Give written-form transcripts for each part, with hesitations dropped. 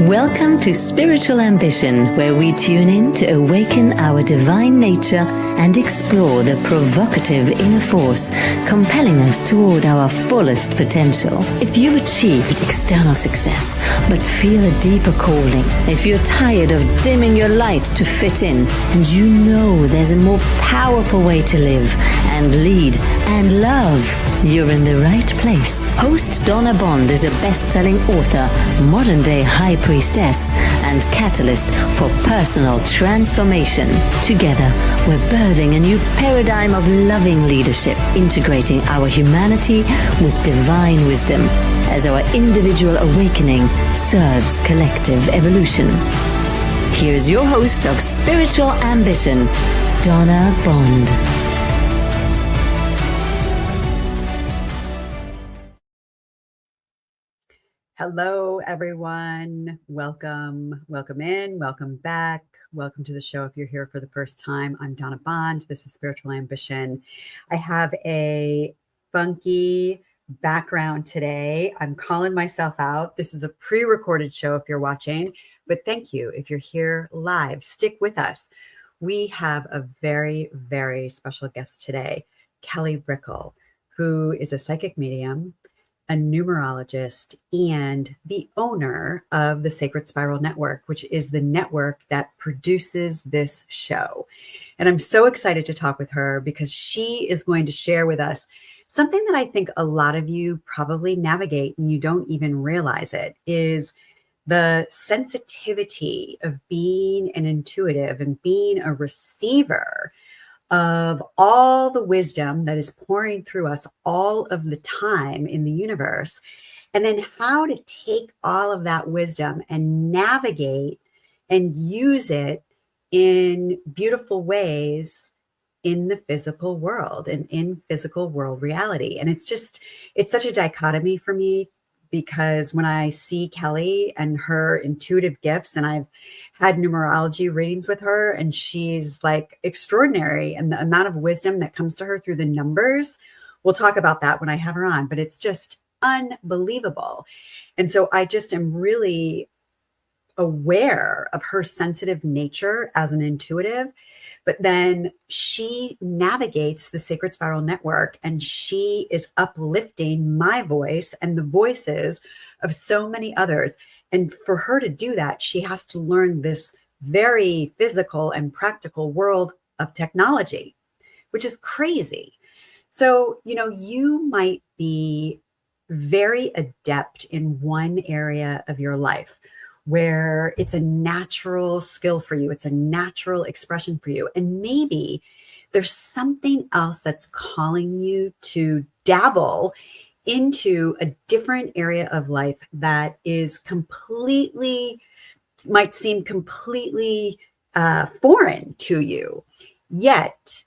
Welcome to Spiritual Ambition, where we tune in to awaken our divine nature and explore the provocative inner force compelling us toward our fullest potential. If you've achieved external success but feel a deeper calling, if you're tired of dimming your light to fit in, and you know there's a more powerful way to live and lead and love, you're in the right place. Host Donna is a best-selling author, modern-day high priestess, and catalyst for personal transformation. Together, we're birthing a new paradigm of loving leadership, integrating our humanity with divine wisdom as our individual awakening serves collective evolution. Here's your host of Spiritual Ambition, Donna Bond. Hello, everyone. Welcome in, welcome back. Welcome to the show. If you're here for the first time, I'm Donna Bond. This is Spiritual Ambition. I have a funky background today. I'm calling myself out. This is a pre-recorded show if you're watching, but thank you. If you're here live, stick with us. We have a very, very special guest today, Kelly Brickel, who is a psychic medium, a numerologist, and the owner of the Sacred Spiral Network, which is the network that produces this show. And I'm so excited to talk with her because she is going to share with us something that I think a lot of you probably navigate and you don't even realize it, is the sensitivity of being an intuitive and being a receiver of all the wisdom that is pouring through us all of the time in the universe, and then how to take all of that wisdom and navigate and use it in beautiful ways in the physical world and in physical world reality. And it's such a dichotomy for me, because when I see Kelly and her intuitive gifts, and I've had numerology readings with her, and she's like extraordinary, and the amount of wisdom that comes to her through the numbers, we'll talk about that when I have her on, but it's just unbelievable. And so I just am really aware of her sensitive nature as an intuitive, but then she navigates the Sacred Spiral Network, and she is uplifting my voice and the voices of so many others. And for her to do that, she has to learn this very physical and practical world of technology, which is crazy. So, you might be very adept in one area of your life where it's a natural skill for you. It's a natural expression for you. And maybe there's something else that's calling you to dabble into a different area of life that is might seem completely foreign to you. Yet,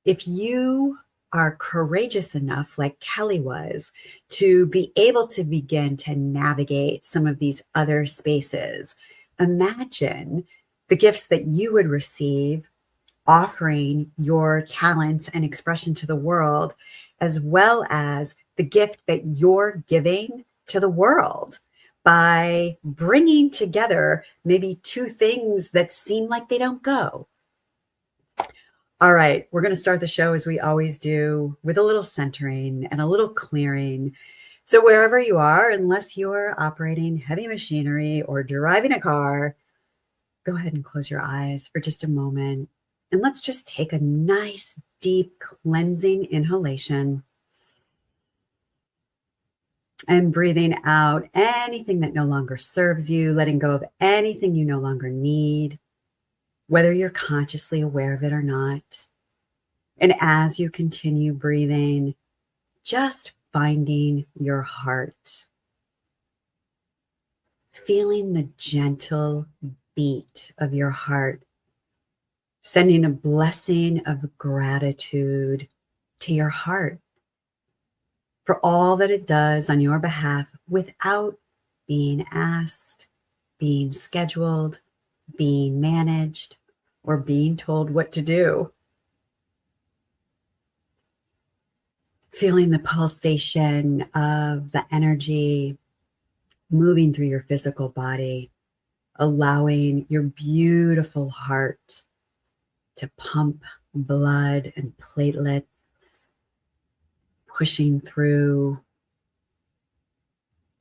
if you are courageous enough, like Kelly was, to be able to begin to navigate some of these other spaces, imagine the gifts that you would receive offering your talents and expression to the world, as well as the gift that you're giving to the world by bringing together maybe two things that seem like they don't go. All right, we're going to start the show as we always do, with a little centering and a little clearing. So wherever you are, unless you're operating heavy machinery or driving a car, go ahead and close your eyes for just a moment. And let's just take a nice, deep, cleansing inhalation. And breathing out anything that no longer serves you, letting go of anything you no longer need, whether you're consciously aware of it or not. And as you continue breathing, just finding your heart, feeling the gentle beat of your heart, sending a blessing of gratitude to your heart for all that it does on your behalf without being asked, being scheduled, being managed, or being told what to do. Feeling the pulsation of the energy moving through your physical body, allowing your beautiful heart to pump blood and platelets, pushing through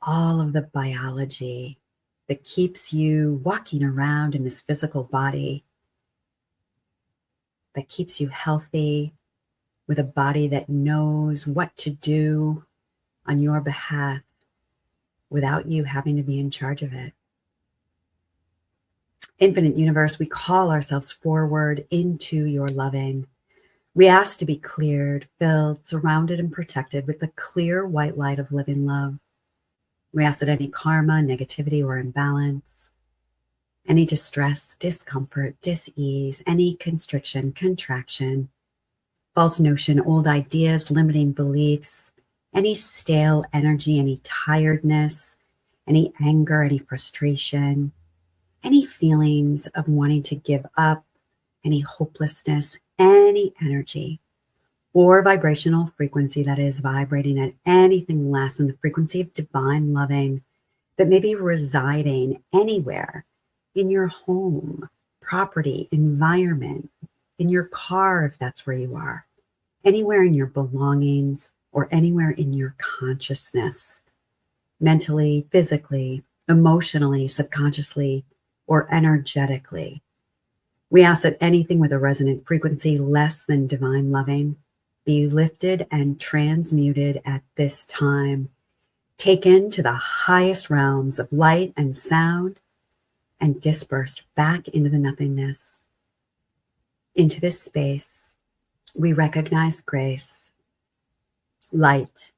all of the biology that keeps you walking around in this physical body, that keeps you healthy, with a body that knows what to do on your behalf without you having to be in charge of it. Infinite Universe, we call ourselves forward into your loving. We ask to be cleared, filled, surrounded, and protected with the clear white light of living love. We ask that any karma, negativity, or imbalance, any distress, discomfort, dis-ease, any constriction, contraction, false notion, old ideas, limiting beliefs, any stale energy, any tiredness, any anger, any frustration, any feelings of wanting to give up, any hopelessness, any energy or vibrational frequency that is vibrating at anything less than the frequency of divine loving that may be residing anywhere in your home, property, environment, in your car, if that's where you are, anywhere in your belongings or anywhere in your consciousness, mentally, physically, emotionally, subconsciously, or energetically. We ask that anything with a resonant frequency less than divine loving be lifted and transmuted at this time, taken to the highest realms of light and sound, and dispersed back into the nothingness. Into this space, we recognize grace, light,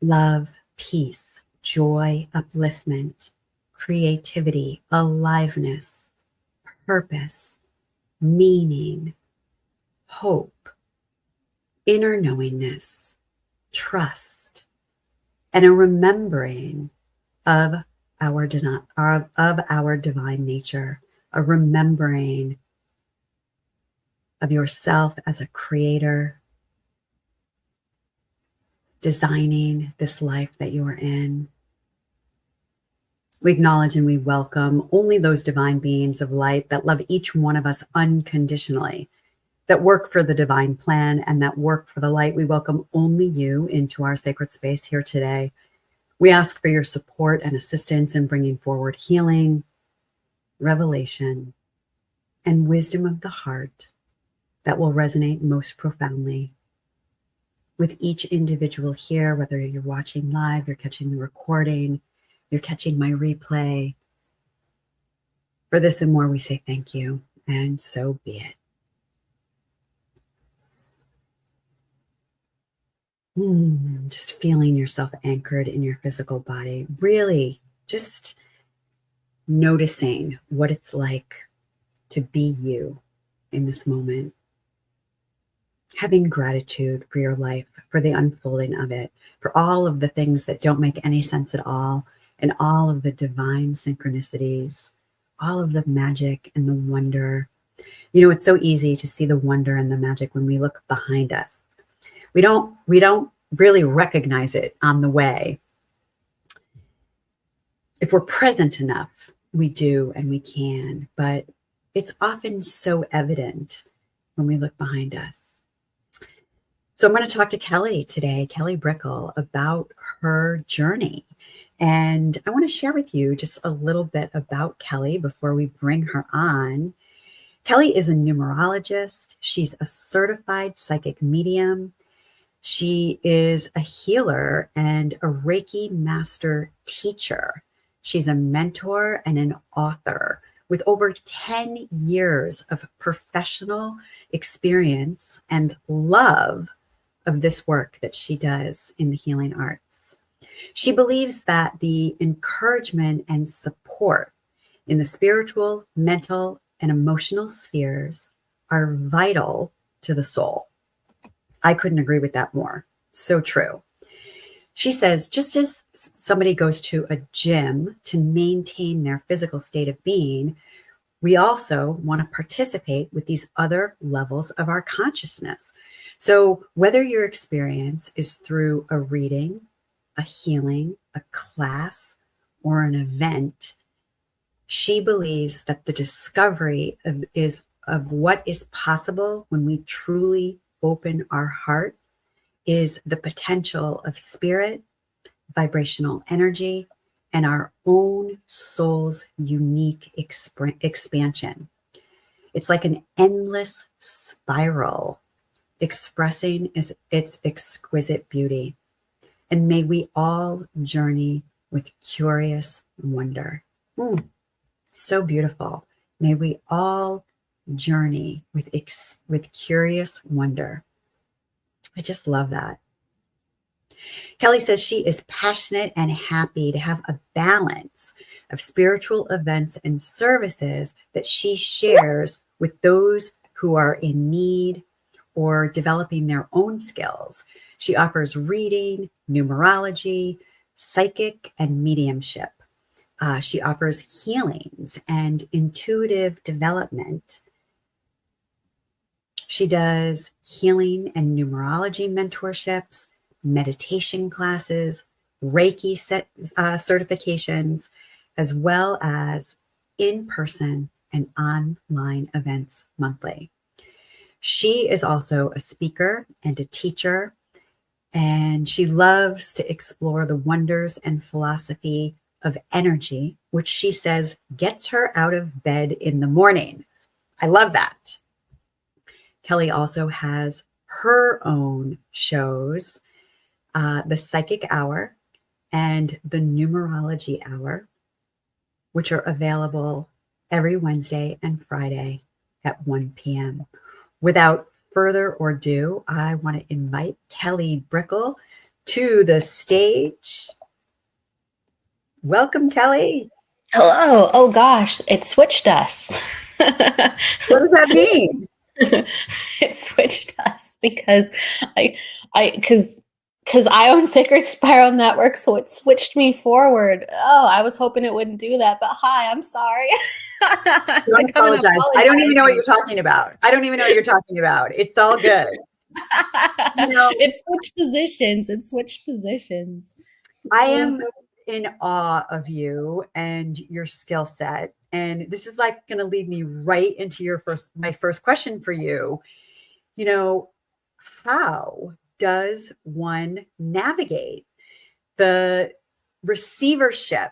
love, peace, joy, upliftment, creativity, aliveness, purpose, meaning, hope, inner knowingness, trust, and a remembering of our divine nature, a remembering of yourself as a creator, designing this life that you are in. We acknowledge and we welcome only those divine beings of light that love each one of us unconditionally, that work for the divine plan and that work for the light. We welcome only you into our sacred space here today. We ask for your support and assistance in bringing forward healing, revelation, and wisdom of the heart that will resonate most profoundly with each individual here, whether you're watching live, you're catching the recording, you're catching my replay. For this and more, we say thank you, and so be it. Just feeling yourself anchored in your physical body, really just noticing what it's like to be you in this moment. Having gratitude for your life, for the unfolding of it, for all of the things that don't make any sense at all, and all of the divine synchronicities, all of the magic and the wonder. You know, it's so easy to see the wonder and the magic when we look behind us. We don't really recognize it on the way. If we're present enough, we do and we can, but it's often so evident when we look behind us. So I'm going to talk to Kelly today, Kelly Brickel, about her journey. And I want to share with you just a little bit about Kelly before we bring her on. Kelly is a numerologist. She's a certified psychic medium. She is a healer and a Reiki master teacher. She's a mentor and an author with over 10 years of professional experience and love of this work that she does in the healing arts. She believes that the encouragement and support in the spiritual, mental, and emotional spheres are vital to the soul. I couldn't agree with that more. So true. She says, just as somebody goes to a gym to maintain their physical state of being, we also want to participate with these other levels of our consciousness. So whether your experience is through a reading, a healing, a class, or an event, She believes that the discovery of what is possible when we truly open our heart is the potential of spirit, vibrational energy, and our own soul's unique expansion. It's like an endless spiral expressing its exquisite beauty. And may we all journey with curious wonder. So beautiful. May we all journey with curious wonder. I just love that. Kelly says she is passionate and happy to have a balance of spiritual events and services that she shares with those who are in need or developing their own skills. She offers reading, numerology, psychic, and mediumship. She offers healings and intuitive development. She does healing and numerology mentorships, meditation classes, Reiki certifications, as well as in-person and online events monthly. She is also a speaker and a teacher, and she loves to explore the wonders and philosophy of energy, which she says gets her out of bed in the morning. I love that. Kelly also has her own shows, the Psychic Hour and the Numerology Hour, which are available every Wednesday and Friday at 1 p.m. Without further ado, I want to invite Kelly Brickel to the stage. Welcome, Kelly. Hello. Oh gosh, it switched us. What does that mean? It switched us because because I own Sacred Spiral Network, so it switched me forward. Oh, I was hoping it wouldn't do that, but hi, I'm sorry. Don't apologize. I don't even know what you're talking about. It's all good. It switched positions. I am in awe of you and your skill set. And this is like going to lead me right into my first question for you. How does one navigate the receivership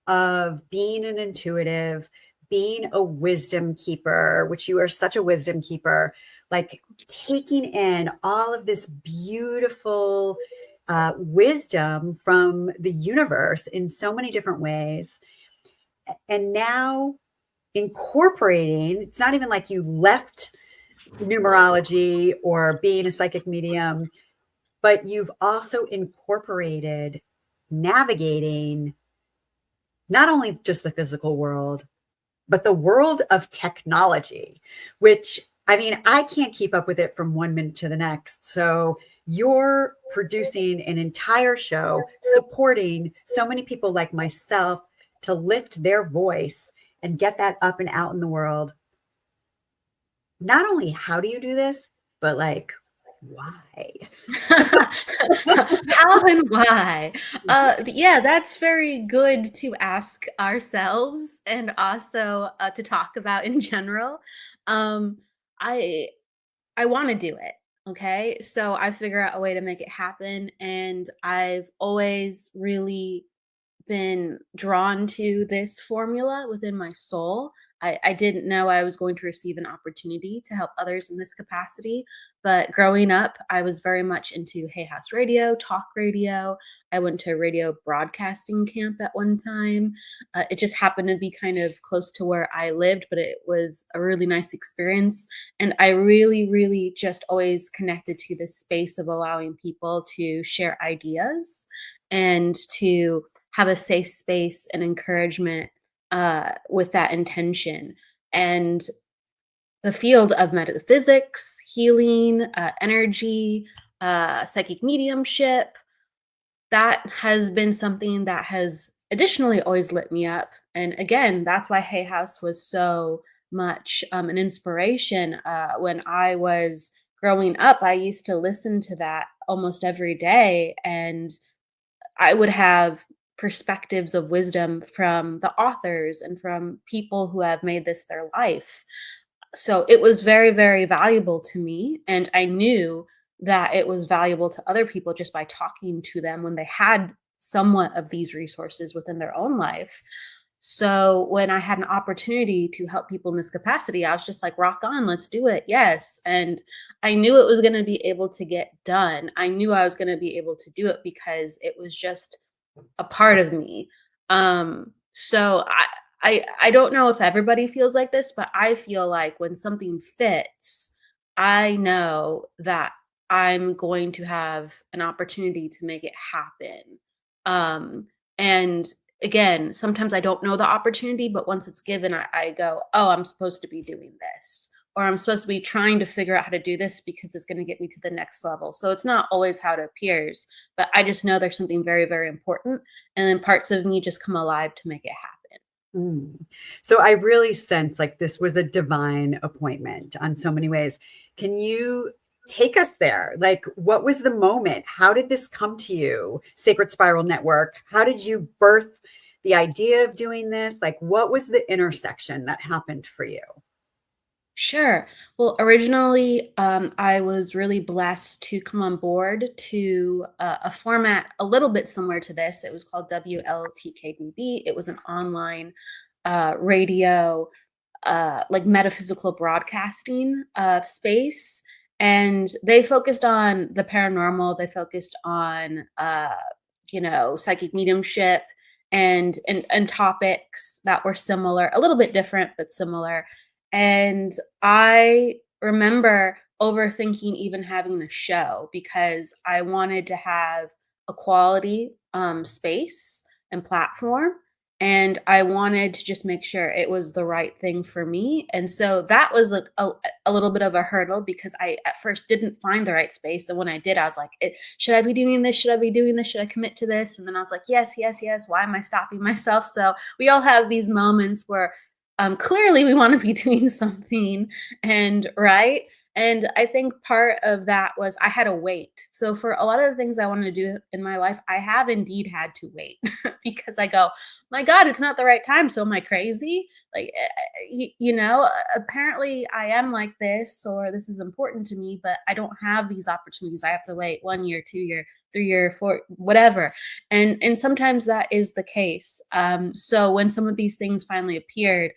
of being an intuitive, being a wisdom keeper, which you are such a wisdom keeper, like taking in all of this beautiful wisdom from the universe in so many different ways. And now incorporating, it's not even like you left numerology or being a psychic medium, but you've also incorporated navigating not only just the physical world, but the world of technology, which, I mean, I can't keep up with it from 1 minute to the next. So you're producing an entire show supporting so many people like myself to lift their voice and get that up and out in the world. Not only how do you do this, but like, why? How and why? Yeah, that's very good to ask ourselves and also to talk about in general. I want to do it. Okay, so I figure out a way to make it happen, and I've always really been drawn to this formula within my soul. I didn't know I was going to receive an opportunity to help others in this capacity. But growing up, I was very much into Hay House Radio, talk radio. I went to a radio broadcasting camp at one time. It just happened to be kind of close to where I lived, but it was a really nice experience. And I really, really just always connected to this space of allowing people to share ideas and to have a safe space and encouragement with that intention. And the field of metaphysics, healing, energy, psychic mediumship, that has been something that has additionally always lit me up. And again, that's why Hay House was so much an inspiration. When I was growing up, I used to listen to that almost every day, and I would have perspectives of wisdom from the authors and from people who have made this their life. So it was very, very valuable to me. And I knew that it was valuable to other people just by talking to them when they had somewhat of these resources within their own life. So when I had an opportunity to help people in this capacity, I was just like, rock on, let's do it. Yes. And I knew it was going to be able to get done. I knew I was going to be able to do it because it was just a part of me. So I don't know if everybody feels like this, but I feel like when something fits, I know that I'm going to have an opportunity to make it happen. And again, sometimes I don't know the opportunity, but once it's given, I go, oh, I'm supposed to be doing this, or I'm supposed to be trying to figure out how to do this because it's going to get me to the next level. So it's not always how it appears, but I just know there's something very, very important. And then parts of me just come alive to make it happen. So I really sense like this was a divine appointment on so many ways. Can you take us there? Like, what was the moment? How did this come to you, Sacred Spiral Network? How did you birth the idea of doing this? Like, what was the intersection that happened for you? Sure. Well, originally, I was really blessed to come on board to a format a little bit similar to this. It was called WLTKDB. It was an online radio, like metaphysical broadcasting space. And they focused on the paranormal. They focused on, psychic mediumship and topics that were similar, a little bit different, but similar. And I remember overthinking even having a show because I wanted to have a quality space and platform. And I wanted to just make sure it was the right thing for me. And so that was like a little bit of a hurdle because I at first didn't find the right space. And when I did, I was like, should I be doing this? Should I be doing this? Should I commit to this? And then I was like, yes, yes, yes. Why am I stopping myself? So we all have these moments where clearly we want to be doing something and right. And I think part of that was I had to wait. So for a lot of the things I wanted to do in my life, I have indeed had to wait because I go, my God, it's not the right time. So am I crazy? Like, apparently I am like this, or this is important to me, but I don't have these opportunities. I have to wait 1 year, 2 year, 3 year, 4, whatever. And sometimes that is the case. So when some of these things finally appeared,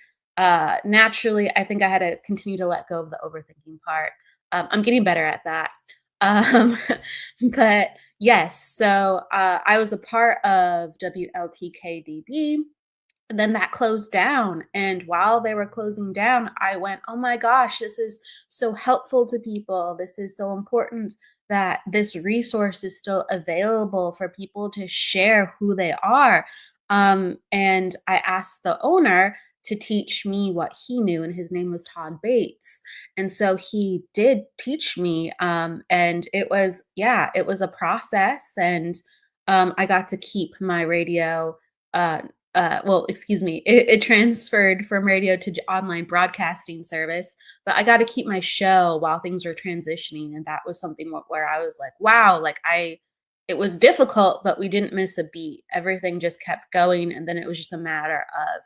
naturally, I think I had to continue to let go of the overthinking part. I'm getting better at that. Um, but yes, so I was a part of WLTKDB. And then that closed down. And while they were closing down, I went, oh my gosh, this is so helpful to people. This is so important that this resource is still available for people to share who they are. And I asked the owner to teach me what he knew, and his name was Todd Bates. And so he did teach me. And it was a process. And I got to keep my radio. Excuse me, it transferred from radio to online broadcasting service, but I got to keep my show while things were transitioning. And that was something where I was like, wow, it was difficult, but we didn't miss a beat. Everything just kept going. And then it was just a matter of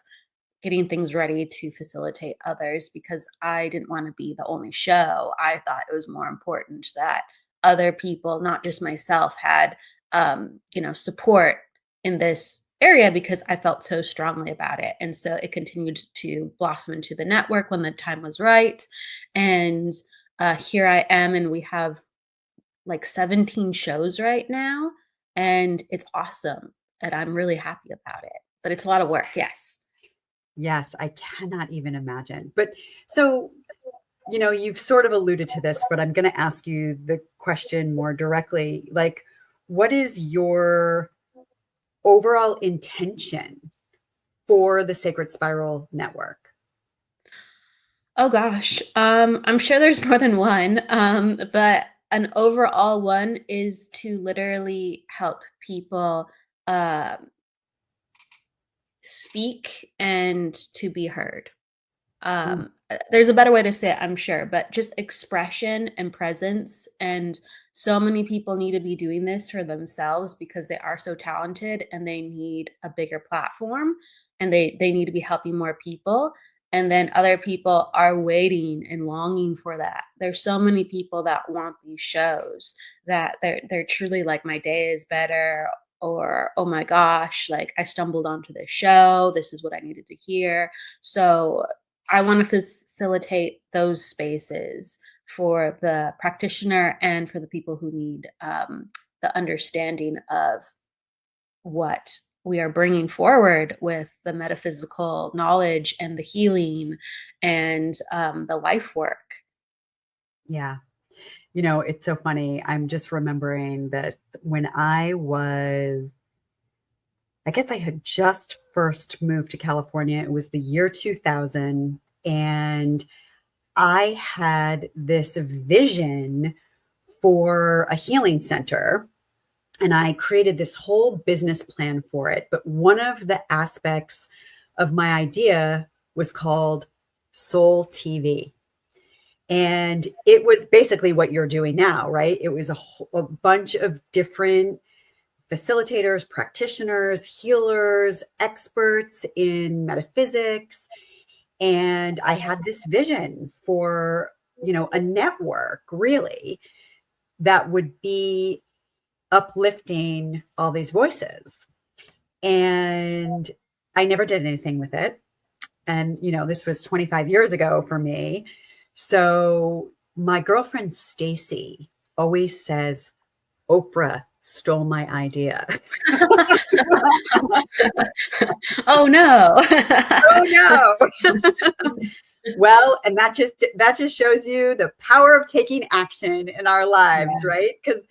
getting things ready to facilitate others because I didn't want to be the only show. I thought it was more important that other people, not just myself, had, support in this area because I felt so strongly about it. And so it continued to blossom into the network when the time was right. And here I am, and we have like 17 shows right now, and it's awesome. And I'm really happy about it. But it's a lot of work, yes. Yes, I cannot even imagine. But so, you've sort of alluded to this, but I'm going to ask you the question more directly. Like, what is your overall intention for the Sacred Spiral Network? Oh gosh, I'm sure there's more than one, but an overall one is to literally help people um, speak and to be heard. There's a better way to say it, I'm sure, but just expression and presence. And so many people need to be doing this for themselves because they are so talented and they need a bigger platform and they need to be helping more people. And then other people are waiting and longing for that. There's so many people that want these shows that they're truly like, my day is better, or oh my gosh, like I stumbled onto this show. This is what I needed to hear. So I want to facilitate those spaces for the practitioner and for the people who need the understanding of what we are bringing forward with the metaphysical knowledge and the healing and the life work. Yeah. It's so funny. I'm just remembering that when I guess I had just first moved to California. It was the year 2000. And I had this vision for a healing center. And I created this whole business plan for it. But one of the aspects of my idea was called Soul TV. And it was basically what you're doing now, right? It was a bunch of different facilitators, practitioners, healers, experts in metaphysics. And I had this vision for, a network really that would be uplifting all these voices. And I never did anything with it. And, this was 25 years ago for me. So my girlfriend, Stacy, always says, Oprah stole my idea. Oh no. Oh no. Well, and that just shows you the power of taking action in our lives, Yeah. right? Because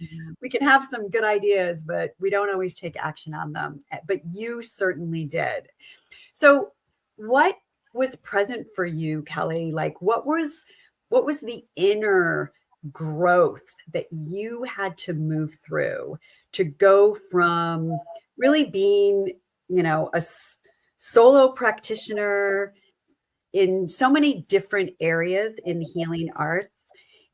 we can have some good ideas, but we don't always take action on them. But you certainly did. So what was present for you, Kelly? Like what was the inner growth that you had to move through to go from really being, a solo practitioner in so many different areas in the healing arts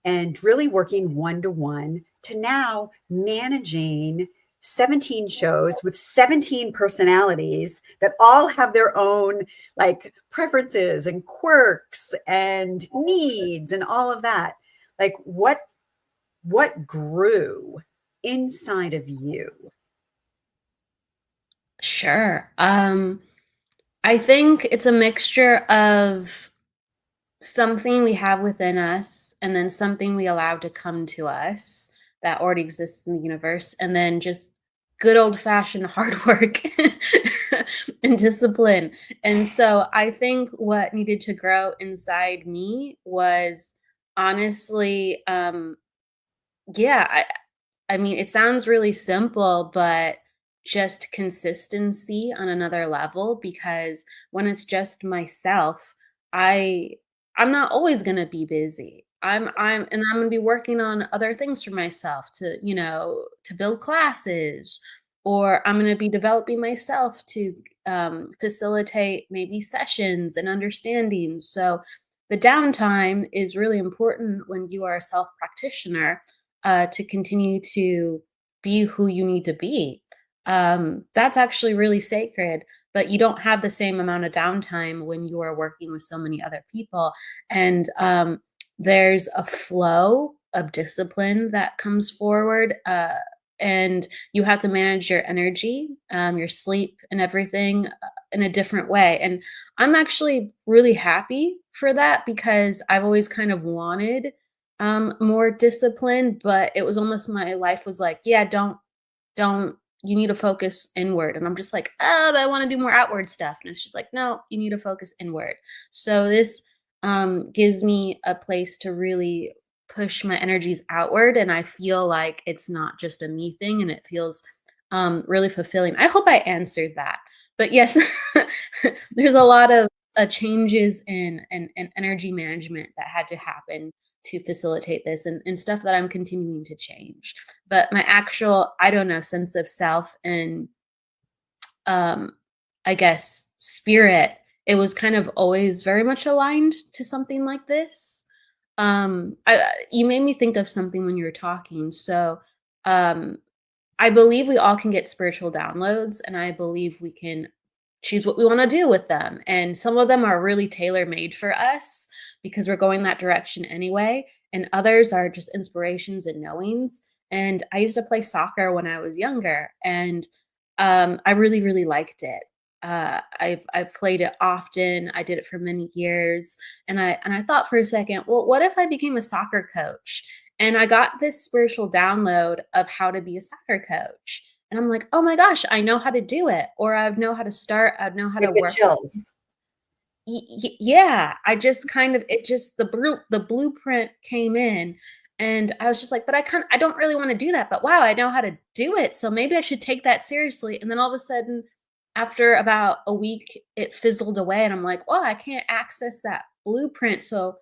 and really working one-to-one to now managing 17 shows with 17 personalities that all have their own like preferences and quirks and needs and all of that. Like what grew inside of you? Sure. I think it's a mixture of something we have within us and then something we allow to come to us that already exists in the universe, and then just good old fashioned hard work and discipline. And so I think what needed to grow inside me was honestly, yeah, I mean, it sounds really simple, but just consistency on another level, because when it's just myself, I I'm not always going to be busy. I'm going to be working on other things for myself to build classes, or I'm going to be developing myself to facilitate maybe sessions and understanding. So the downtime is really important when you are a self practitioner, to continue to be who you need to be. That's actually really sacred, but you don't have the same amount of downtime when you are working with so many other people. And there's a flow of discipline that comes forward. And you have to manage your energy, your sleep, and everything in a different way. And I'm actually really happy for that because I've always kind of wanted more discipline, but it was almost my life was like, yeah, don't, you need to focus inward. And I'm just like, oh, but I want to do more outward stuff. And it's just like, no, you need to focus inward. So this gives me a place to really push my energies outward. And I feel like it's not just a me thing, and it feels really fulfilling. I hope I answered that. But yes, there's a lot of changes in energy management that had to happen to facilitate this, and stuff that I'm continuing to change. But my actual, I don't know, sense of self and I guess spirit it was kind of always very much aligned to something like this. You made me think of something when you were talking. So, um, I believe we all can get spiritual downloads, and I believe we can choose what we want to do with them. And some of them are really tailor made for us because we're going that direction anyway. And others are just inspirations and knowings. And I used to play soccer when I was younger, and I really, really liked it. I've played it often. I did it for many years, and I thought for a second, well, what if I became a soccer coach? And I got this spiritual download of how to be a soccer coach. And I'm like, oh my gosh, I know how to do it, or I know how to start. I know how You to get work. chills. Yeah, I just kind of it just the blueprint came in, and I was just like, but I don't really want to do that, but wow, I know how to do it, so maybe I should take that seriously. And then all of a sudden, after about a week, it fizzled away, and I'm like, well, I can't access that blueprint, so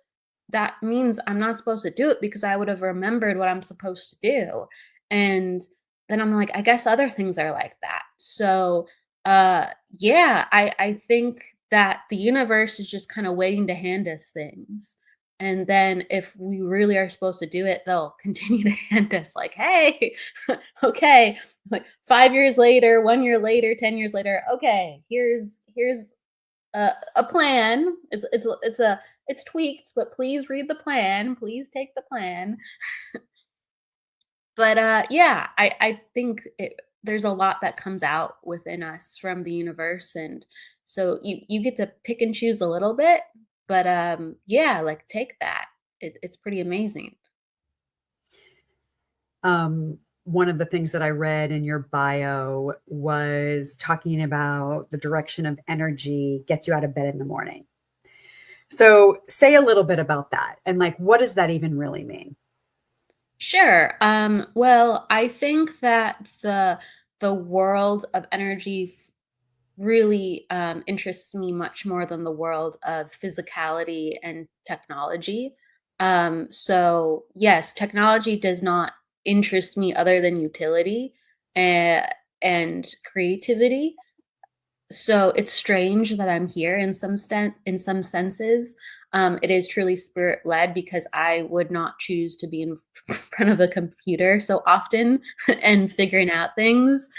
that means I'm not supposed to do it because I would have remembered what I'm supposed to do. And then I'm like, I guess other things are like that. So yeah, I think that the universe is just kind of waiting to hand us things. And then if we really are supposed to do it, they'll continue to hand us like, hey, okay, like 5 years later, 1 year later, 10 years later, okay, here's a plan. It's tweaked, but please read the plan. Please take the plan. But yeah, I think there's a lot that comes out within us from the universe, and so you get to pick and choose a little bit, but yeah, like take that. It's pretty amazing. One of the things that I read in your bio was talking about the direction of energy gets you out of bed in the morning. So say a little bit about that and like, what does that even really mean? Sure. Well, I think that the world of energy really interests me much more than the world of physicality and technology. So yes, technology does not interest me other than utility and, and creativity. So it's strange that I'm here in some senses. It is truly spirit led because I would not choose to be in front of a computer so often and figuring out things,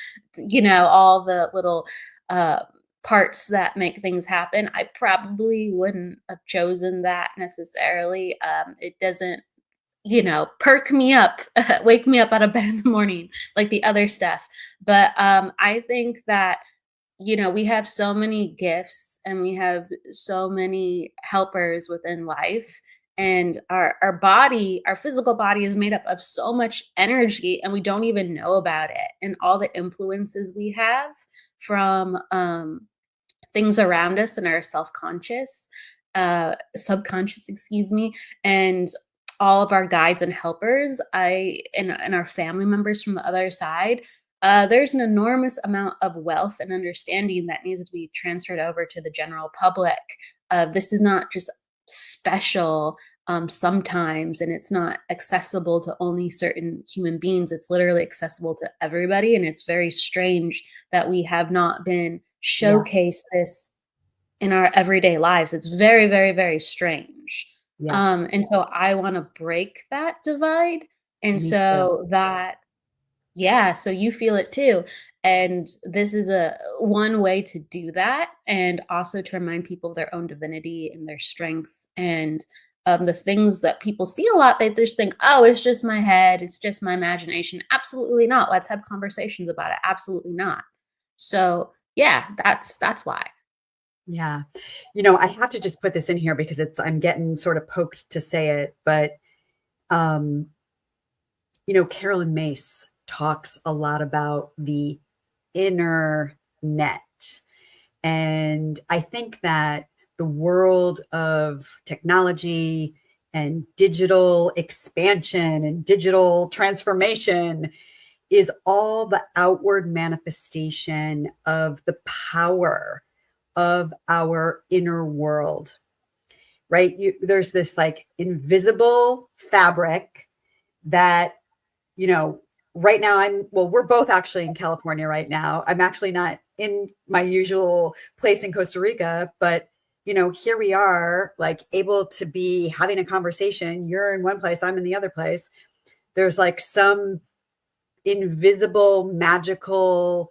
all the little uh, parts that make things happen. I probably wouldn't have chosen that necessarily. It doesn't, perk me up, wake me up out of bed in the morning like the other stuff. But I think that we have so many gifts and we have so many helpers within life. And our body, our physical body is made up of so much energy and we don't even know about it. And all the influences we have from things around us and our subconscious, excuse me, and all of our guides and helpers, and our family members from the other side. There's an enormous amount of wealth and understanding that needs to be transferred over to the general public. This is not just special sometimes, and it's not accessible to only certain human beings. It's literally accessible to everybody, and it's very strange that we have not been Yeah. showcased this in our everyday lives. It's very, very, very strange. Yes. And so I want to break that divide. And Me too. so that, yeah, so you feel it too. And this is a one way to do that, and also to remind people of their own divinity and their strength and the things that people see a lot. They just think, oh, it's just my head, it's just my imagination. Absolutely not. Let's have conversations about it. Absolutely not. So yeah, that's why. Yeah. I have to just put this in here because I'm getting sort of poked to say it, but um, Carolyn Mace talks a lot about the inner net. And I think that the world of technology and digital expansion and digital transformation is all the outward manifestation of the power of our inner world, right? There's this like invisible fabric that, right now we're both actually in California right now. I'm actually not in my usual place in Costa Rica, but here we are, like able to be having a conversation. You're in one place, I'm in the other place. There's like some invisible, magical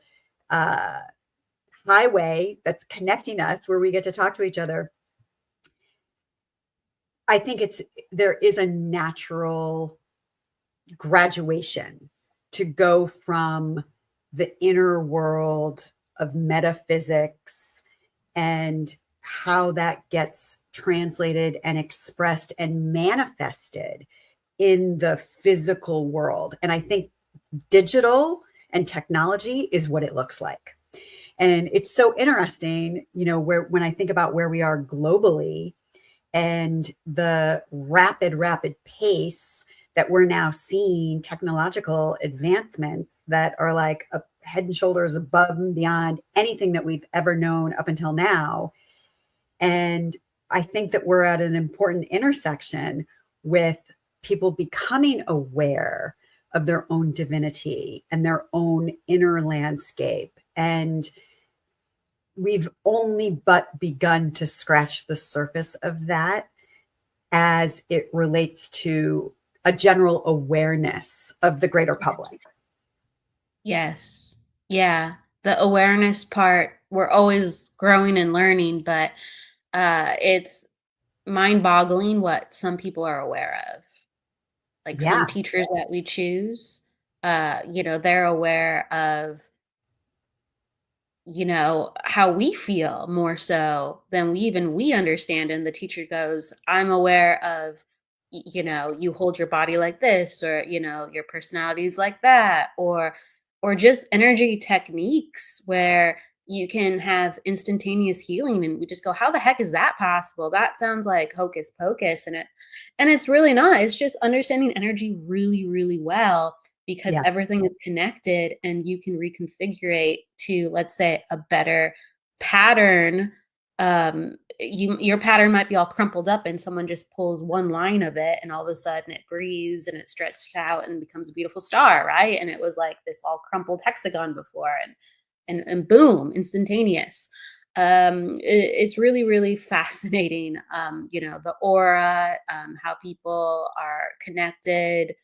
highway that's connecting us where we get to talk to each other. I think there is a natural graduation to go from the inner world of metaphysics and how that gets translated and expressed and manifested in the physical world. And I think digital and technology is what it looks like. And it's so interesting, when I think about where we are globally and the rapid pace that we're now seeing technological advancements that are like head and shoulders above and beyond anything that we've ever known up until now. And I think that we're at an important intersection with people becoming aware of their own divinity and their own inner landscape. And we've only but begun to scratch the surface of that as it relates to a general awareness of the greater public. Yes. Yeah. The awareness part, we're always growing and learning, but it's mind-boggling what some people are aware of. Like Yeah. some teachers that we choose, they're aware of, how we feel more so than we understand. And the teacher goes, I'm aware of, you hold your body like this, or, your personality is like that, or just energy techniques where you can have instantaneous healing. And we just go, how the heck is that possible? That sounds like hocus pocus. And it's really not. It's just understanding energy really, really well, because Yes. everything is connected and you can reconfigure to, let's say, a better pattern. Your pattern might be all crumpled up and someone just pulls one line of it and all of a sudden it breathes and it stretches out and becomes a beautiful star, right? And it was like this all crumpled hexagon before, and boom, instantaneous. It's really, really fascinating. The aura, how people are connected.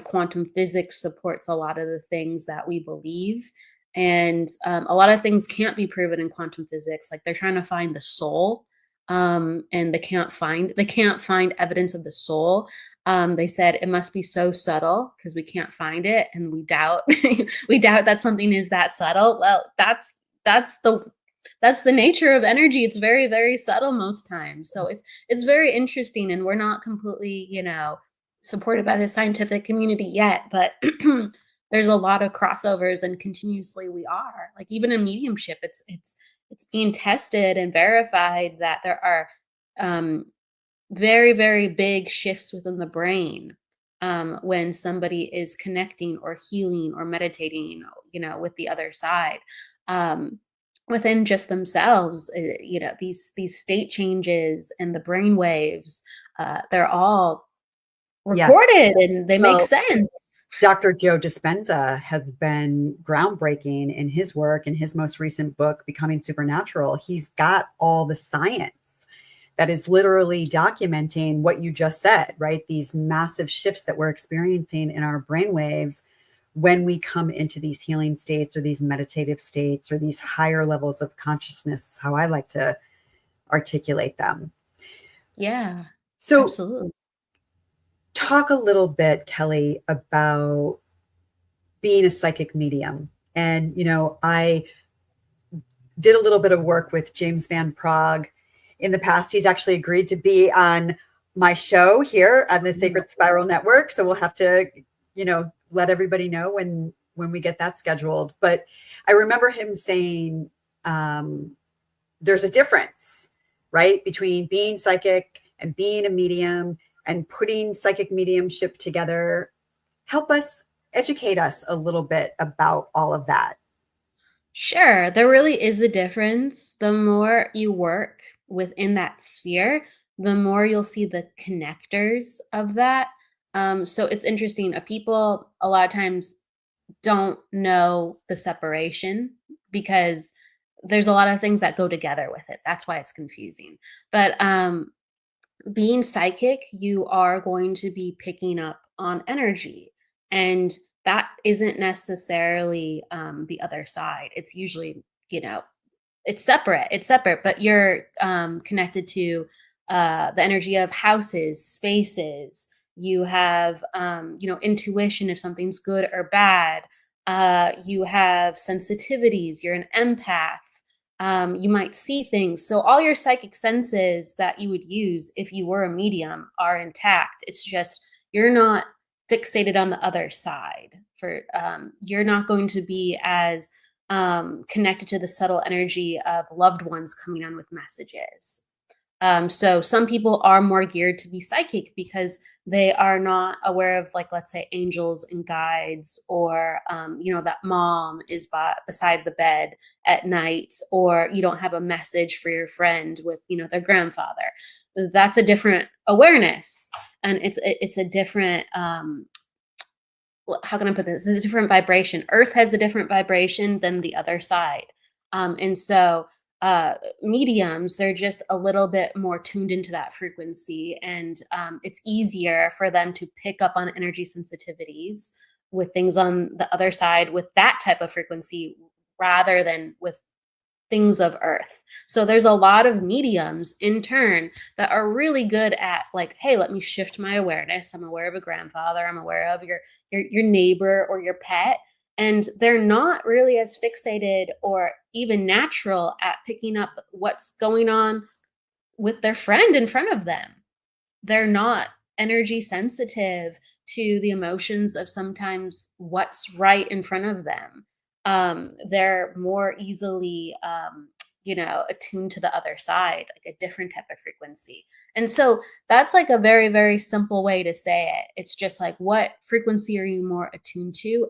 Quantum physics supports a lot of the things that we believe. And a lot of things can't be proven in quantum physics. Like they're trying to find the soul, and they can't find evidence of the soul. They said it must be so subtle because we can't find it, and we doubt we doubt that something is that subtle. Well, that's the nature of energy. It's very, very subtle most times. So it's very interesting, and we're not completely, supported by the scientific community yet, but there's a lot of crossovers, and continuously we are. Like even in mediumship, it's being tested and verified that there are very, very big shifts within the brain when somebody is connecting or healing or meditating, with the other side. Within just themselves, these state changes and the brain waves, they're all recorded. Yes. And they make sense. Dr. Joe Dispenza has been groundbreaking in his work. In his most recent book, Becoming Supernatural, he's got all the science that is literally documenting what you just said, right? These massive shifts that we're experiencing in our brainwaves when we come into these healing states or these meditative states or these higher levels of consciousness, how I like to articulate them. Yeah, so absolutely. Talk a little bit, Kelly, about being a psychic medium. And, I did a little bit of work with James Van Prague in the past. He's actually agreed to be on my show here on the Sacred Spiral Network. So we'll have to, let everybody know when we get that scheduled. But I remember him saying there's a difference, right, between being psychic and being a medium, and putting psychic mediumship together. Help us, educate us a little bit about all of that. Sure, there really is a difference. The more you work within that sphere, the more you'll see the connectors of that. So it's interesting. People a lot of times don't know the separation because there's a lot of things that go together with it. That's why it's confusing. But being psychic, you are going to be picking up on energy. And that isn't necessarily the other side. It's usually, you know, it's separate, but you're connected to the energy of houses, spaces. You have, intuition if something's good or bad. You have sensitivities. You're an empath. You might see things. So all your psychic senses that you would use if you were a medium are intact. It's just you're not fixated on the other side. For you're not going to be as connected to the subtle energy of loved ones coming on with messages. So some people are more geared to be psychic because they are not aware of, like, let's say, angels and guides, or that mom is beside the bed at night, or you don't have a message for your friend with their grandfather. That's a different awareness, and it's a different how can I put this? It's a different vibration. Earth has a different vibration than the other side. And so mediums, they're just a little bit more tuned into that frequency. And it's easier for them to pick up on energy sensitivities with things on the other side with that type of frequency rather than with things of earth. So there's a lot of mediums in turn that are really good at, like, hey, let me shift my awareness. I'm aware of a grandfather, I'm aware of your neighbor or your pet, and they're not really as fixated or even natural at picking up what's going on with their friend in front of them. They're not energy sensitive to the emotions of sometimes what's right in front of them. They're more easily, attuned to the other side, like a different type of frequency. And so that's like a very, very simple way to say it. It's just like, what frequency are you more attuned to?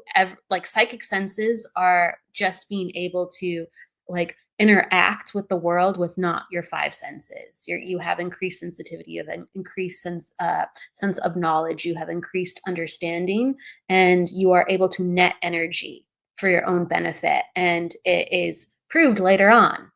Like psychic senses are just being able to, like, interact with the world with not your five senses. You have increased sensitivity, you have an increased sense of knowledge, you have increased understanding, and you are able to net energy for your own benefit. And it is proved later on,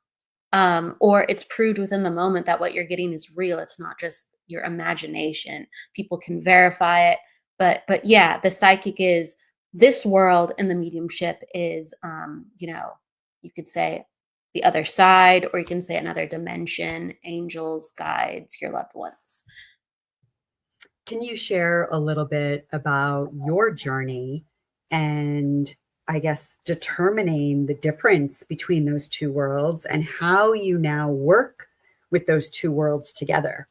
or it's proved within the moment that what you're getting is real. It's not just your imagination. People can verify it, but yeah, the psychic is this world, and the mediumship is, you could say the other side, or you can say another dimension, angels, guides, your loved ones. Can you share a little bit about your journey and, I guess, determining the difference between those two worlds and how you now work with those two worlds together?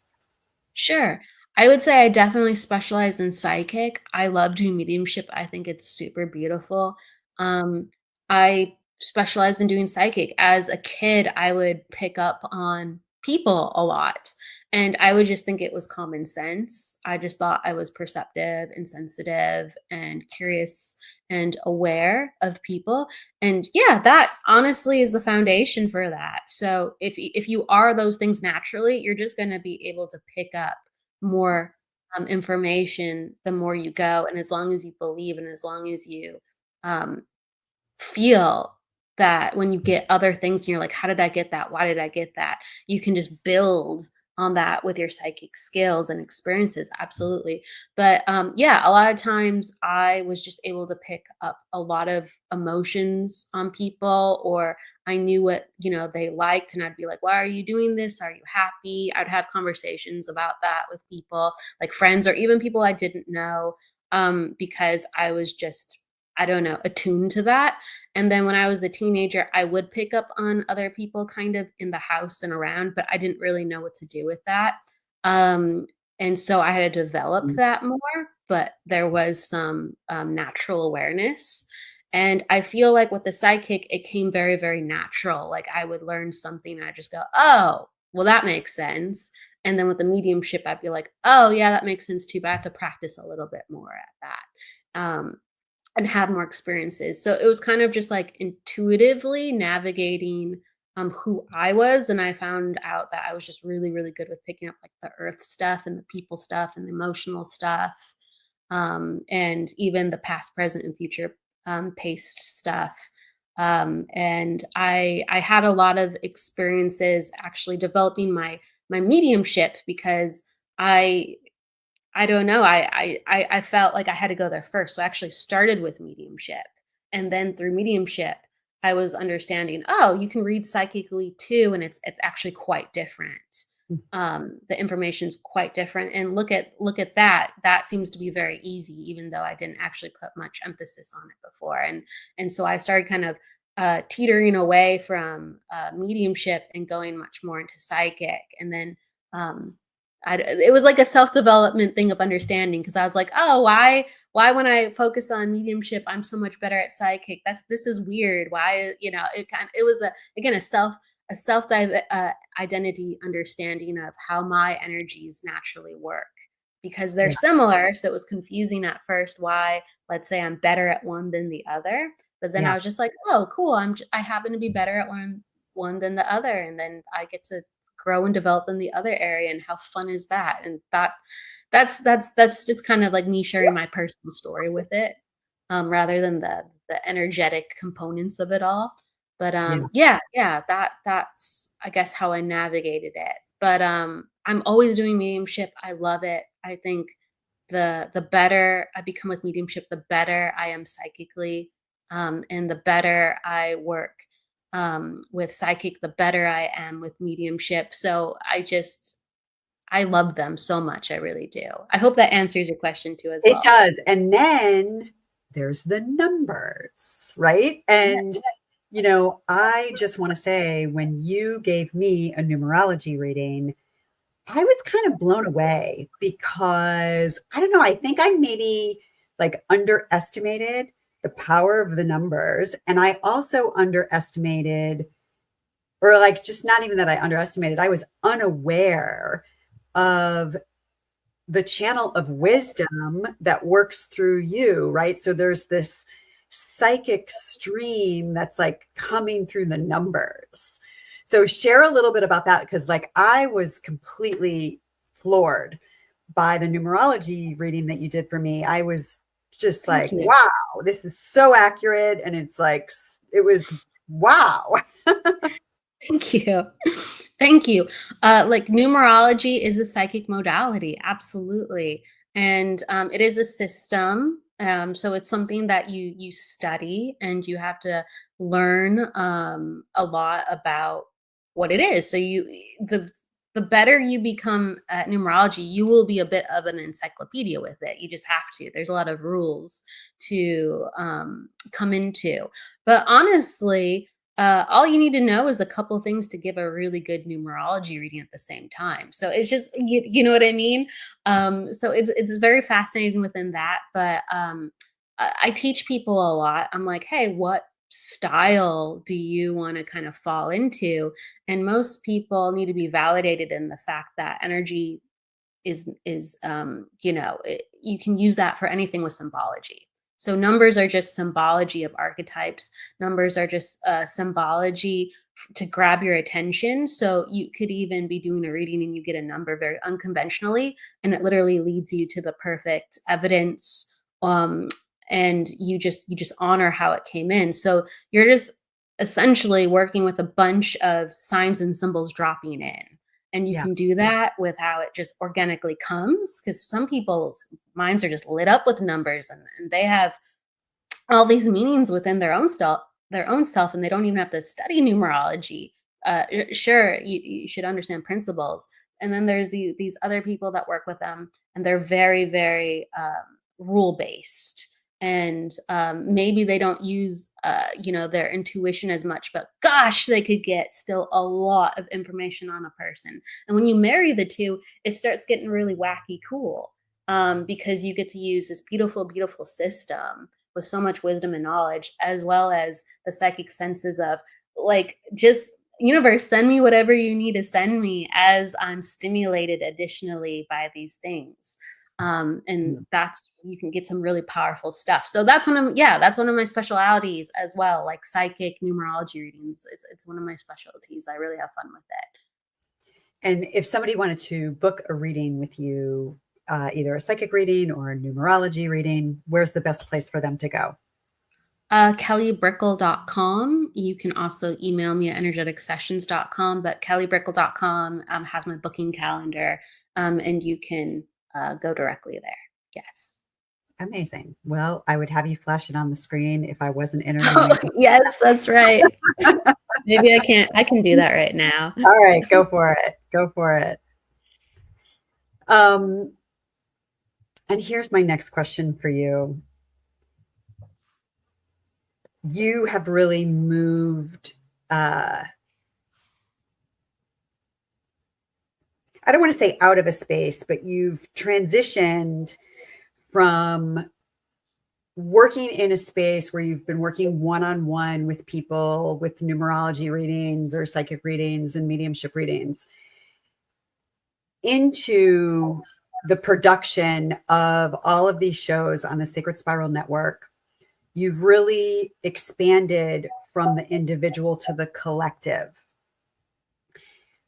Sure. I would say I definitely specialize in psychic. I love doing mediumship. I think it's super beautiful. I specialize in doing psychic. As a kid, I would pick up on people a lot, and I would just think it was common sense. I just thought I was perceptive and sensitive and curious and aware of people. And yeah, that honestly is the foundation for that. So if you are those things naturally, you're just going to be able to pick up more information the more you go. And as long as you believe, and as long as you um, feel that when you get other things and you're like, how did I get that? Why did I get that? You can just build on that with your psychic skills and experiences. Absolutely. But yeah, a lot of times I was just able to pick up a lot of emotions on people, or I knew what, they liked, and I'd be like, why are you doing this? Are you happy? I'd have conversations about that with people, like friends or even people I didn't know, because I was just, I don't know, attuned to that. And then when I was a teenager, I would pick up on other people kind of in the house and around, but I didn't really know what to do with that. Um, and so I had to develop Mm. that more, but there was some natural awareness. And I feel like with the psychic, it came very, very natural. Like I would learn something and I just go, oh, well, that makes sense. And then with the mediumship, I'd be like, oh, yeah, that makes sense too, but I have to practice a little bit more at that. And have more experiences. So it was kind of just like intuitively navigating who I was. And I found out that I was just really, really good with picking up like the earth stuff and the people stuff and the emotional stuff. And even the past, present, and future paced stuff. And I had a lot of experiences actually developing my mediumship because I don't know. I felt like I had to go there first. So I actually started with mediumship. And then through mediumship, I was understanding, oh, you can read psychically too, and it's actually quite different. The information's quite different. And look at that. That seems to be very easy, even though I didn't actually put much emphasis on it before. And so I started kind of teetering away from mediumship and going much more into psychic. And then um, it was like a self-development thing of understanding because I was like, oh, why when I focus on mediumship, I'm so much better at psychic. This is weird. Why, it was again a self identity understanding of how my energies naturally work because they're Yeah. similar. So it was confusing at first why, let's say, I'm better at one than the other. But then I Yeah. was just like, oh, cool. I happen to be better at one than the other, and then I get to grow and develop in the other area. And how fun is that? And that's just kind of like me sharing my personal story with it, rather than the energetic components of it all. But Yeah. that's I guess how I navigated it. But I'm always doing mediumship. I love it. I think the better I become with mediumship, the better I am psychically, and the better I work with psychic, the better I am with mediumship. So I love them so much. I really do. I hope that answers your question too as It well. does. And then there's the numbers, right? And, I just want to say when you gave me a numerology reading, I was kind of blown away because I don't know, I think I maybe like underestimated the power of the numbers. And I also underestimated, or like just not even that I underestimated, I was unaware of the channel of wisdom that works through you, right? So there's this psychic stream that's like coming through the numbers. So share a little bit about that because like I was completely floored by the numerology reading that you did for me. I was just Thank like, you. wow, this is so accurate. And it's like, it was wow. Thank you. Thank you. Like numerology is a psychic modality, absolutely, and it is a system. So it's something that you study and you have to learn a lot about what it is. So the better you become at numerology, you will be a bit of an encyclopedia with it. You just have to. There's a lot of rules to come into, but honestly all you need to know is a couple things to give a really good numerology reading at the same time. So it's just you know what I mean. So it's very fascinating within that. But I teach people a lot. I'm like, hey, what style do you want to kind of fall into? And most people need to be validated in the fact that energy is you can use that for anything with symbology. So numbers are just symbology of archetypes. Numbers are just symbology to grab your attention. So you could even be doing a reading and you get a number very unconventionally, and it literally leads you to the perfect evidence. And you just honor how it came in. So you're just essentially working with a bunch of signs and symbols dropping in, and you Yeah. can do that with how it just organically comes because some people's minds are just lit up with numbers, and they have all these meanings within their own self, and they don't even have to study numerology. Sure, you should understand principles, and then there's these other people that work with them, and they're very very rule based, and maybe they don't use their intuition as much, but gosh, they could get still a lot of information on a person. And when you marry the two, it starts getting really wacky cool, because you get to use this beautiful beautiful system with so much wisdom and knowledge, as well as the psychic senses of like, just universe, send me whatever you need to send me as I'm stimulated additionally by these things. And that's, you can get some really powerful stuff. So that's one of my specialities as well, like psychic numerology readings. It's one of my specialties. I really have fun with it. And if somebody wanted to book a reading with you, either a psychic reading or a numerology reading, where's the best place for them to go? kellybrickel.com. You can also email me at energeticsessions.com, but kellybrickel.com has my booking calendar, and you can go directly there. Yes. Amazing. Well, I would have you flash it on the screen if I wasn't interviewing. Yes, that's right. Maybe I can do that right now. All right, go for it. Go for it. And here's my next question for you. You have really moved, I don't want to say out of a space, but you've transitioned from working in a space where you've been working one-on-one with people with numerology readings or psychic readings and mediumship readings into the production of all of these shows on the Sacred Spiral Network. You've really expanded from the individual to the collective.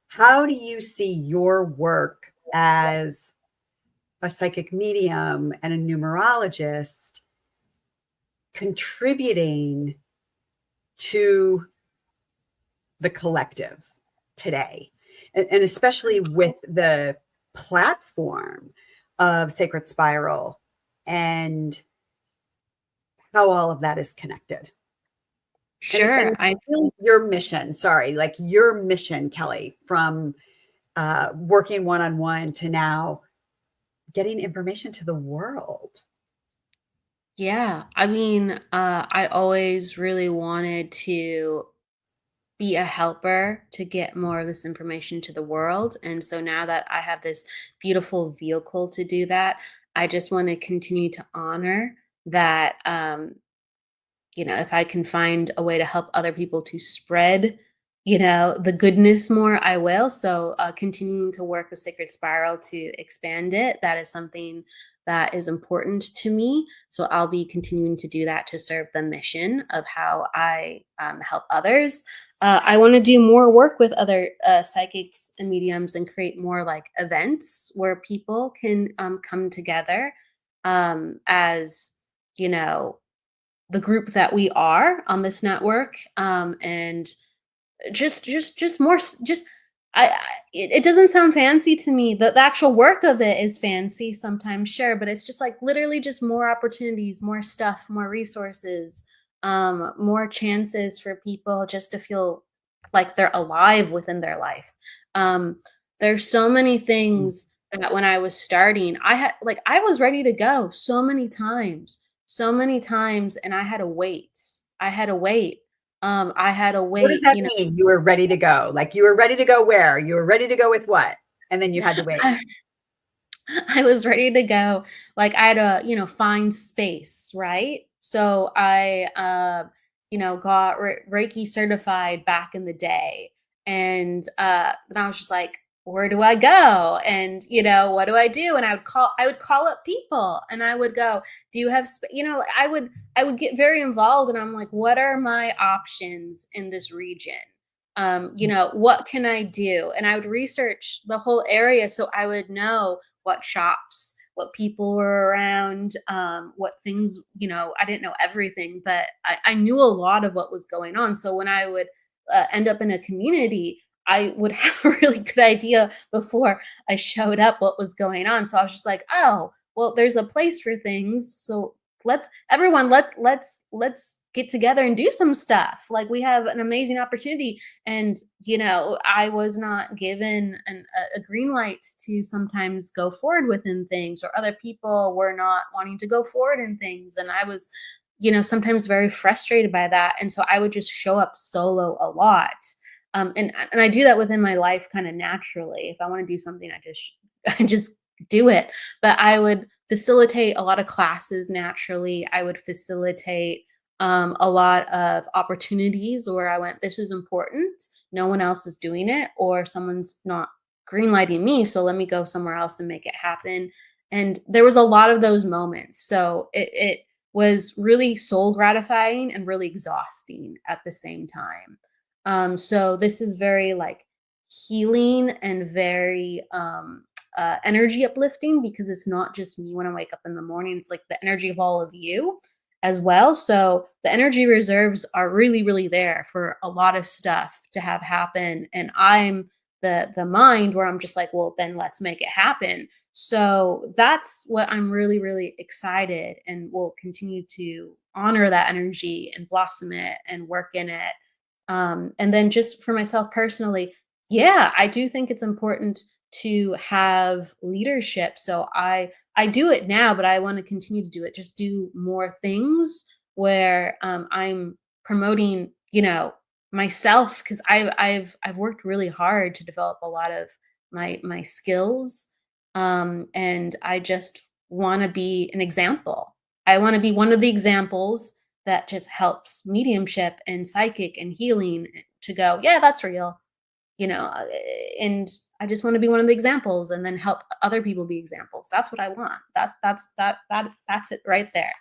How do you see your work as a psychic medium and a numerologist contributing to the collective today? And especially with the platform of Sacred Spiral and how all of that is connected. Sure. And really your mission, your mission, Kelly, from working one-on-one to now getting information to the world. Yeah. I mean, I always really wanted to be a helper to get more of this information to the world. And so now that I have this beautiful vehicle to do that, I just want to continue to honor that. If I can find a way to help other people to spread, the goodness more, I will. So continuing to work with Sacred Spiral to expand it, that is something that is important to me. So I'll be continuing to do that to serve the mission of how I help others. I want to do more work with other psychics and mediums and create more like events where people can come together as, the group that we are on this network, and just more it doesn't sound fancy to me. The actual work of it is fancy sometimes, sure, but it's just like literally just more opportunities, more stuff, more resources, more chances for people just to feel like they're alive within their life. There's so many things that when I was starting, I was ready to go so many times, and I had to wait. I had to wait. I had to wait. What does that mean? You were ready to go? Like you were ready to go where? You were ready to go with what? And then you had to wait. I was ready to go. Like I had to, find space, right? So I, got Reiki certified back in the day. And then I was just like, where do I go? And, what do I do? And I would call up people and I would go, do you have, I would get very involved and I'm like, what are my options in this region? What can I do? And I would research the whole area so I would know what shops, what people were around, what things, I didn't know everything, but I knew a lot of what was going on. So when I would end up in a community, I would have a really good idea before I showed up what was going on. So I was just like, oh, well, there's a place for things. So let's get together and do some stuff. Like we have an amazing opportunity. And, I was not given a green light to sometimes go forward within things, or other people were not wanting to go forward in things. And I was, sometimes very frustrated by that. And so I would just show up solo a lot. And I do that within my life kind of naturally. If I want to do something, I just do it. But I would facilitate a lot of classes naturally. I would facilitate a lot of opportunities where I went, this is important. No one else is doing it, or someone's not greenlighting me. So let me go somewhere else and make it happen. And there was a lot of those moments. So it was really soul gratifying and really exhausting at the same time. So this is very like healing and very energy uplifting, because it's not just me when I wake up in the morning. It's like the energy of all of you as well. So the energy reserves are really, really there for a lot of stuff to have happen. And I'm the mind where I'm just like, well, then let's make it happen. So that's what I'm really, really excited and will continue to honor that energy and blossom it and work in it. And then just for myself personally, yeah, I do think it's important to have leadership. So I do it now, but I want to continue to do it. Just do more things where I'm promoting, myself because I've worked really hard to develop a lot of my skills, and I just want to be an example. I want to be one of the examples that just helps mediumship and psychic and healing to go, yeah, that's real, and I just want to be one of the examples and then help other people be examples. That's what I want. That's it right there.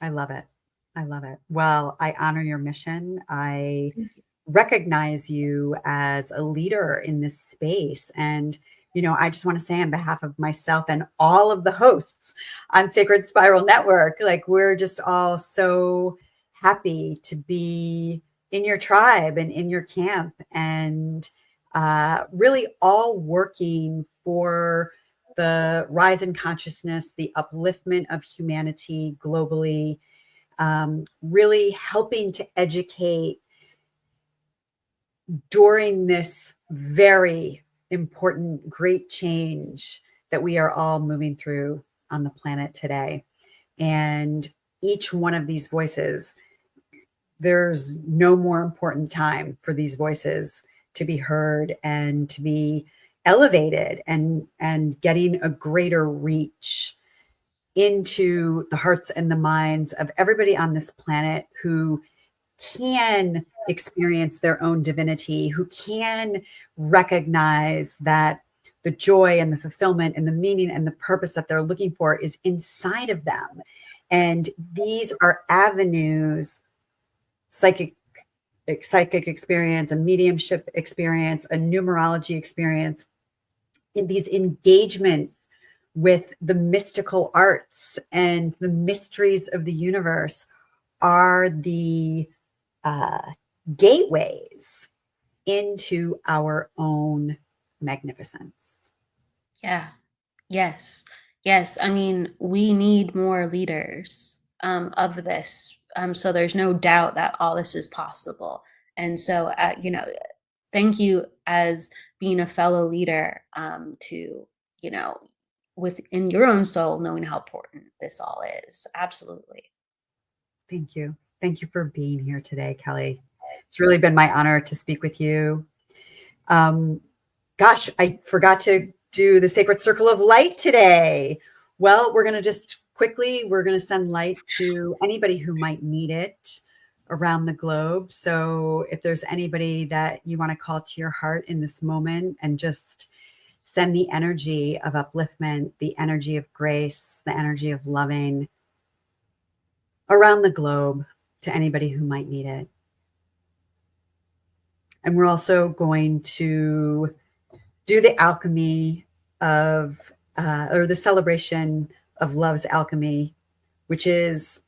I love it. I love it. Well, I honor your mission. I Thank you. recognize you as a leader in this space. And, I just want to say on behalf of myself and all of the hosts on Sacred Spiral Network, like we're just all so happy to be in your tribe and in your camp and really all working for the rise in consciousness, the upliftment of humanity globally, really helping to educate during this very important, great change that we are all moving through on the planet today. And each one of these voices, there's no more important time for these voices to be heard and to be elevated and getting a greater reach into the hearts and the minds of everybody on this planet who can experience their own divinity, who can recognize that the joy and the fulfillment and the meaning and the purpose that they're looking for is inside of them. And these are avenues, psychic experience, a mediumship experience, a numerology experience, in these engagements with the mystical arts and the mysteries of the universe are the gateways into our own magnificence. Yeah. Yes. Yes. I mean, we need more leaders of this. So there's no doubt that all this is possible. And so, thank you as being a fellow leader, to, you know, within your own soul, knowing how important this all is. Absolutely. Thank you. Thank you for being here today, Kelly. It's really been my honor to speak with you. Gosh, I forgot to do the sacred circle of light today. Well, we're going to send light to anybody who might need it around the globe. So if there's anybody that you want to call to your heart in this moment and just send the energy of upliftment, the energy of grace, the energy of loving around the globe to anybody who might need it. And we're also going to do the alchemy of, or the celebration of love's alchemy, which is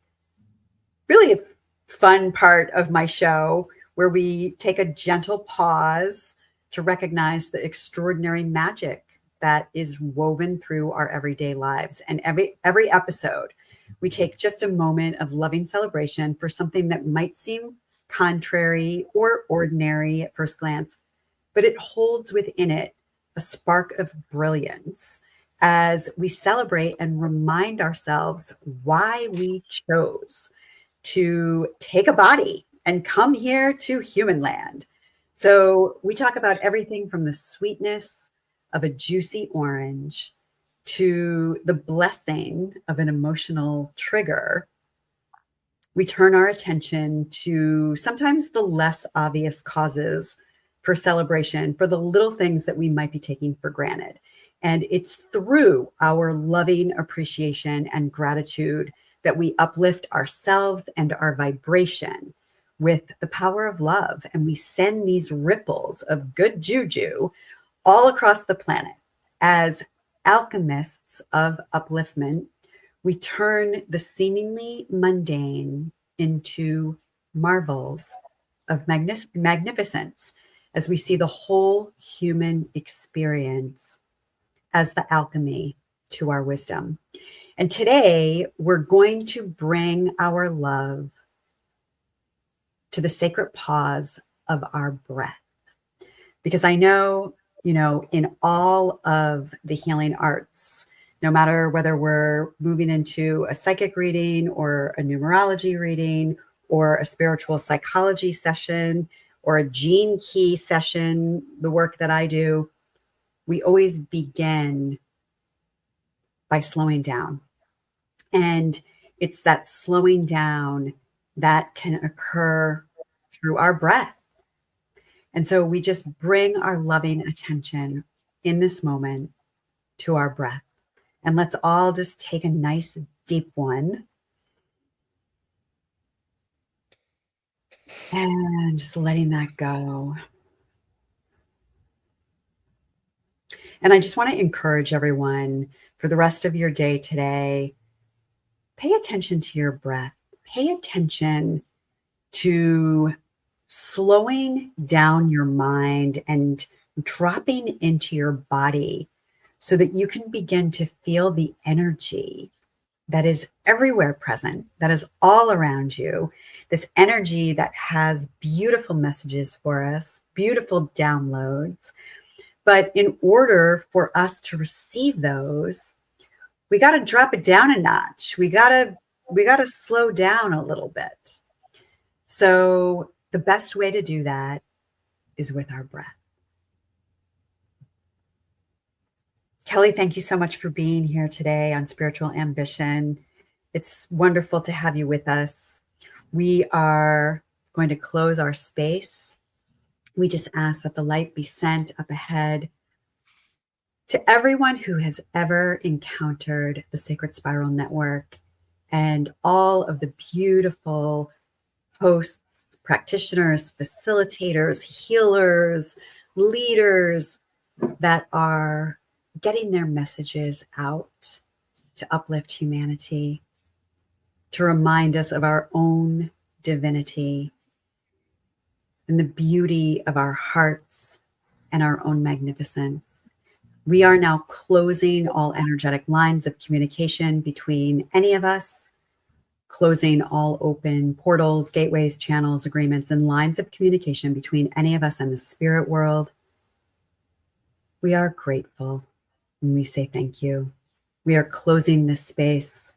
really a fun part of my show where we take a gentle pause to recognize the extraordinary magic that is woven through our everyday lives. And every episode, we take just a moment of loving celebration for something that might seem contrary or ordinary at first glance, but it holds within it a spark of brilliance as we celebrate and remind ourselves why we chose to take a body and come here to human land. So we talk about everything from the sweetness of a juicy orange to the blessing of an emotional trigger. We turn our attention to sometimes the less obvious causes for celebration, for the little things that we might be taking for granted. And it's through our loving appreciation and gratitude that we uplift ourselves and our vibration with the power of love. And we send these ripples of good juju all across the planet. As alchemists of upliftment, we turn the seemingly mundane into marvels of magnificence as we see the whole human experience as the alchemy to our wisdom. And today we're going to bring our love to the sacred pause of our breath. Because I know, in all of the healing arts, no matter whether we're moving into a psychic reading or a numerology reading or a spiritual psychology session or a gene key session, the work that I do, we always begin by slowing down. And it's that slowing down that can occur through our breath. And so we just bring our loving attention in this moment to our breath. And let's all just take a nice deep one. And just letting that go. And I just want to encourage everyone for the rest of your day today, pay attention to your breath. Pay attention to slowing down your mind and dropping into your body so that you can begin to feel the energy that is everywhere present, that is all around you. This energy that has beautiful messages for us, beautiful downloads. But in order for us to receive those, we got to drop it down a notch. We got to slow down a little bit. So the best way to do that is with our breath. Kelly, thank you so much for being here today on Spiritual Ambition. It's wonderful to have you with us. We are going to close our space. We just ask that the light be sent up ahead to everyone who has ever encountered the Sacred Spiral Network and all of the beautiful hosts, practitioners, facilitators, healers, leaders that are getting their messages out to uplift humanity, to remind us of our own divinity and the beauty of our hearts and our own magnificence. We are now closing all energetic lines of communication between any of us, closing all open portals, gateways, channels, agreements, and lines of communication between any of us and the spirit world. We are grateful and we say thank you. We are closing this space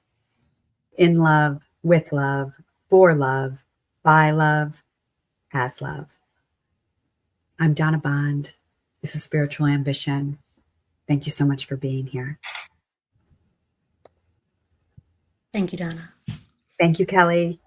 in love, with love, for love, by love, as love. I'm Donna Bond. This is Spiritual Ambition. Thank you so much for being here. Thank you, Donna. Thank you, Kelly.